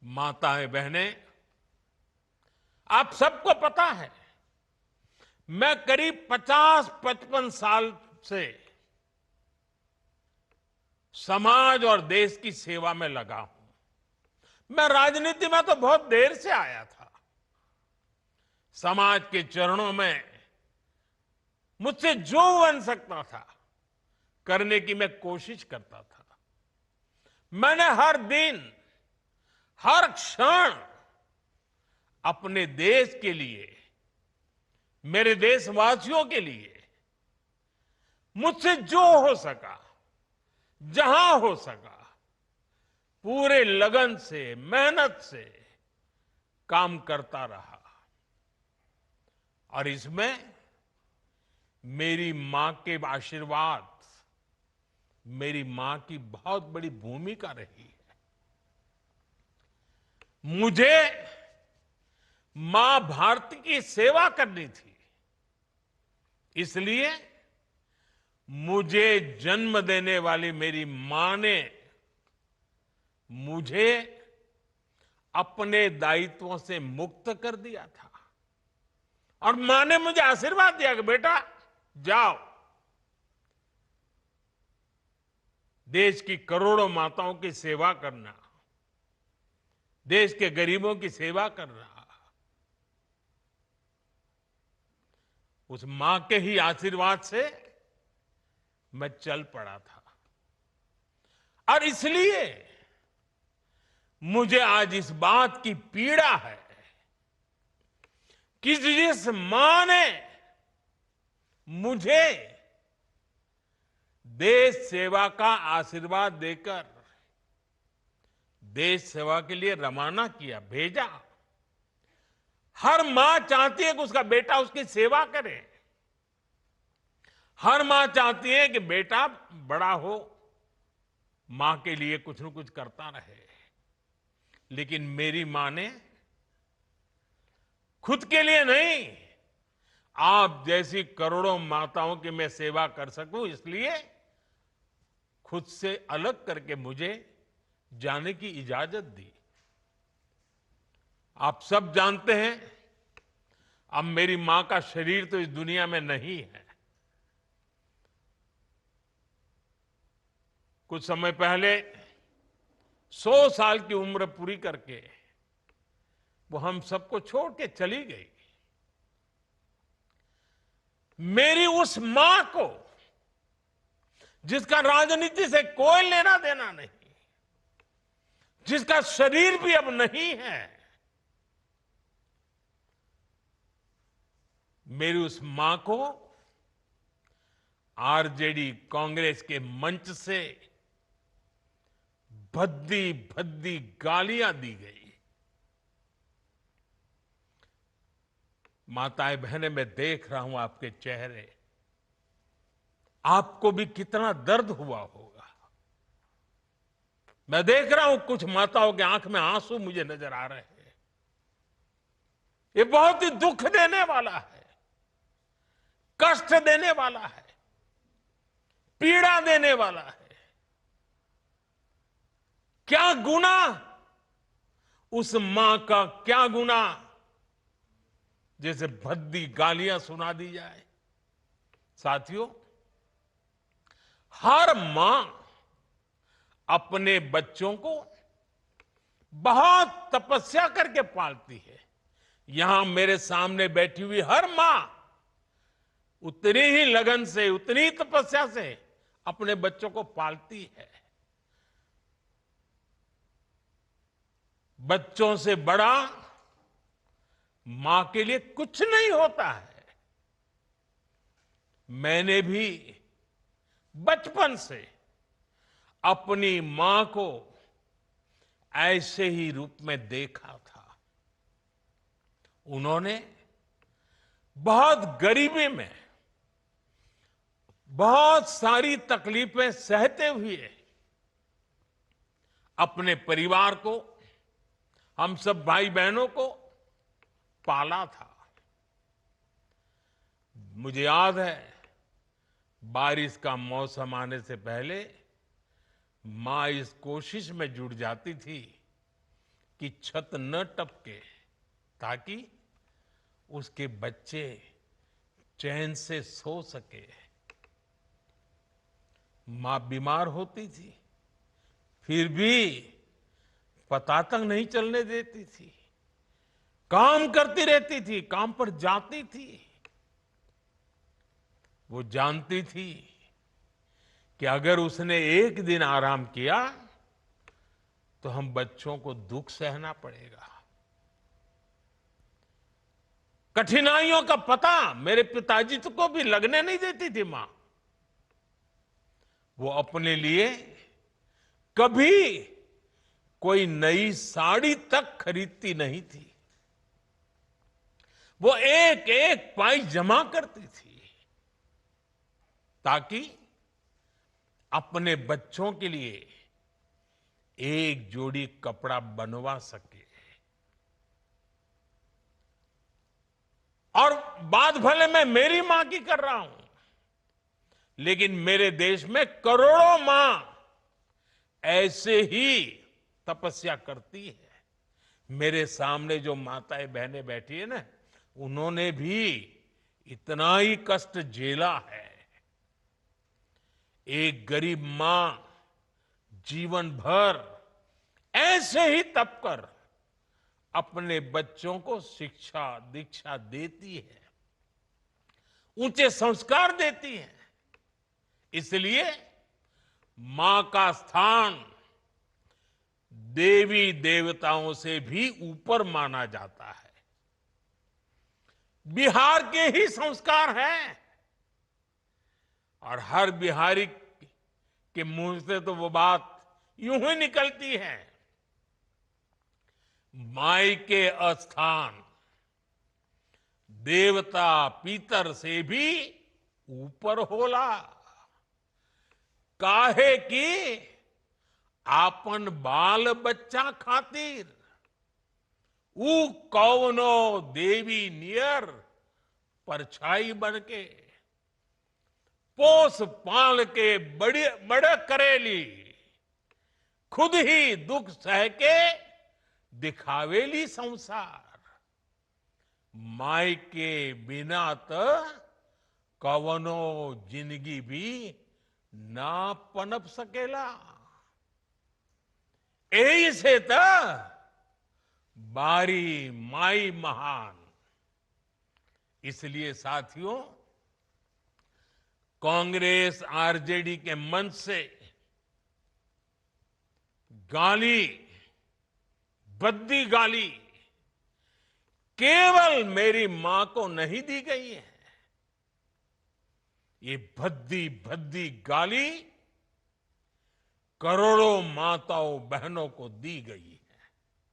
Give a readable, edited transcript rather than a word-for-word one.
माताएं बहनें, आप सबको पता है मैं करीब 50-55 साल से समाज और देश की सेवा में लगा हूं। मैं राजनीति में तो बहुत देर से आया था। समाज के चरणों में मुझसे जो बन सकता था करने की मैं कोशिश करता था। मैंने हर दिन हर क्षण अपने देश के लिए, मेरे देशवासियों के लिए मुझसे जो हो सका, जहां हो सका, पूरे लगन से, मेहनत से काम करता रहा। और इसमें मेरी मां के आशीर्वाद, मेरी मां की बहुत बड़ी भूमिका रही है। मुझे मां भारती की सेवा करनी थी, इसलिए मुझे जन्म देने वाली मेरी मां ने मुझे अपने दायित्वों से मुक्त कर दिया था। और मां ने मुझे आशीर्वाद दिया कि बेटा जाओ, देश की करोड़ों माताओं की सेवा करना, देश के गरीबों की सेवा करना। उस मां के ही आशीर्वाद से मैं चल पड़ा था। और इसलिए मुझे आज इस बात की पीड़ा है कि जिस मां ने मुझे देश सेवा का आशीर्वाद देकर देश सेवा के लिए रवाना किया, भेजा। हर मां चाहती है कि उसका बेटा उसकी सेवा करे। हर मां चाहती है कि बेटा बड़ा हो, मां के लिए कुछ न कुछ करता रहे। लेकिन मेरी मां ने खुद के लिए नहीं, आप जैसी करोड़ों माताओं की मैं सेवा कर सकूं, इसलिए खुद से अलग करके मुझे जाने की इजाजत दी। आप सब जानते हैं, अब मेरी मां का शरीर तो इस दुनिया में नहीं है। कुछ समय पहले 100 साल की उम्र पूरी करके वो हम सबको छोड़ के चली गई। मेरी उस मां को, जिसका राजनीति से कोई लेना देना नहीं, जिसका शरीर भी अब नहीं है, मेरी उस मां को आरजेडी कांग्रेस के मंच से भद्दी भद्दी गालियां दी गई। माताएं बहनें, मैं देख रहा हूं आपके चेहरे, आपको भी कितना दर्द हुआ होगा। मैं देख रहा हूं कुछ माताओं की आंख में आंसू मुझे नजर आ रहे हैं। ये बहुत ही दुख देने वाला है, कष्ट देने वाला है, पीड़ा देने वाला है। क्या गुनाह, उस मां का क्या गुनाह जैसे भद्दी गालियां सुना दी जाए। साथियों, हर मां अपने बच्चों को बहुत तपस्या करके पालती है। यहां मेरे सामने बैठी हुई हर मां उतनी ही लगन से, उतनी तपस्या से अपने बच्चों को पालती है। बच्चों से बड़ा मां के लिए कुछ नहीं होता है। मैंने भी बचपन से अपनी मां को ऐसे ही रूप में देखा था। उन्होंने बहुत गरीबी में, बहुत सारी तकलीफें सहते हुए अपने परिवार को, हम सब भाई बहनों को पाला था। मुझे याद है, बारिश का मौसम आने से पहले मां इस कोशिश में जुट जाती थी कि छत न टपके, ताकि उसके बच्चे चैन से सो सके। मां बीमार होती थी, फिर भी पता तक नहीं चलने देती थी, काम करती रहती थी, काम पर जाती थी। वो जानती थी कि अगर उसने एक दिन आराम किया तो हम बच्चों को दुख सहना पड़ेगा। कठिनाइयों का पता मेरे पिताजी को भी लगने नहीं देती थी मां। वो अपने लिए कभी कोई नई साड़ी तक खरीदती नहीं थी। वो एक एक पाई जमा करती थी ताकि अपने बच्चों के लिए एक जोड़ी कपड़ा बनवा सके। और बात भले मैं मेरी मां की कर रहा हूं, लेकिन मेरे देश में करोड़ों मां ऐसे ही तपस्या करती है। मेरे सामने जो माताएं बहनें बैठी है ना, उन्होंने भी इतना ही कष्ट झेला है। एक गरीब मां जीवन भर ऐसे ही तप कर अपने बच्चों को शिक्षा दीक्षा देती है, ऊंचे संस्कार देती है। इसलिए मां का स्थान देवी देवताओं से भी ऊपर माना जाता है। बिहार के ही संस्कार हैं, और हर बिहारी के मुंह से तो वो बात यूं ही निकलती है, माई के अस्थान देवता पितर से भी ऊपर होला। काहे की आपन बाल बच्चा खातिर ऊ कौनो देवी नियर परछाई बनके पोस पाल के बड़े करेली, खुद ही दुख सह के दिखावेली संसार। माई के बिना तो कवनो जिंदगी भी ना पनप सकेला। यही से तो बारी माई महान। इसलिए साथियों, कांग्रेस आरजेडी के मंच से गाली, भद्दी गाली केवल मेरी मां को नहीं दी गई है, ये भद्दी भद्दी गाली करोड़ों माताओं बहनों को दी गई है।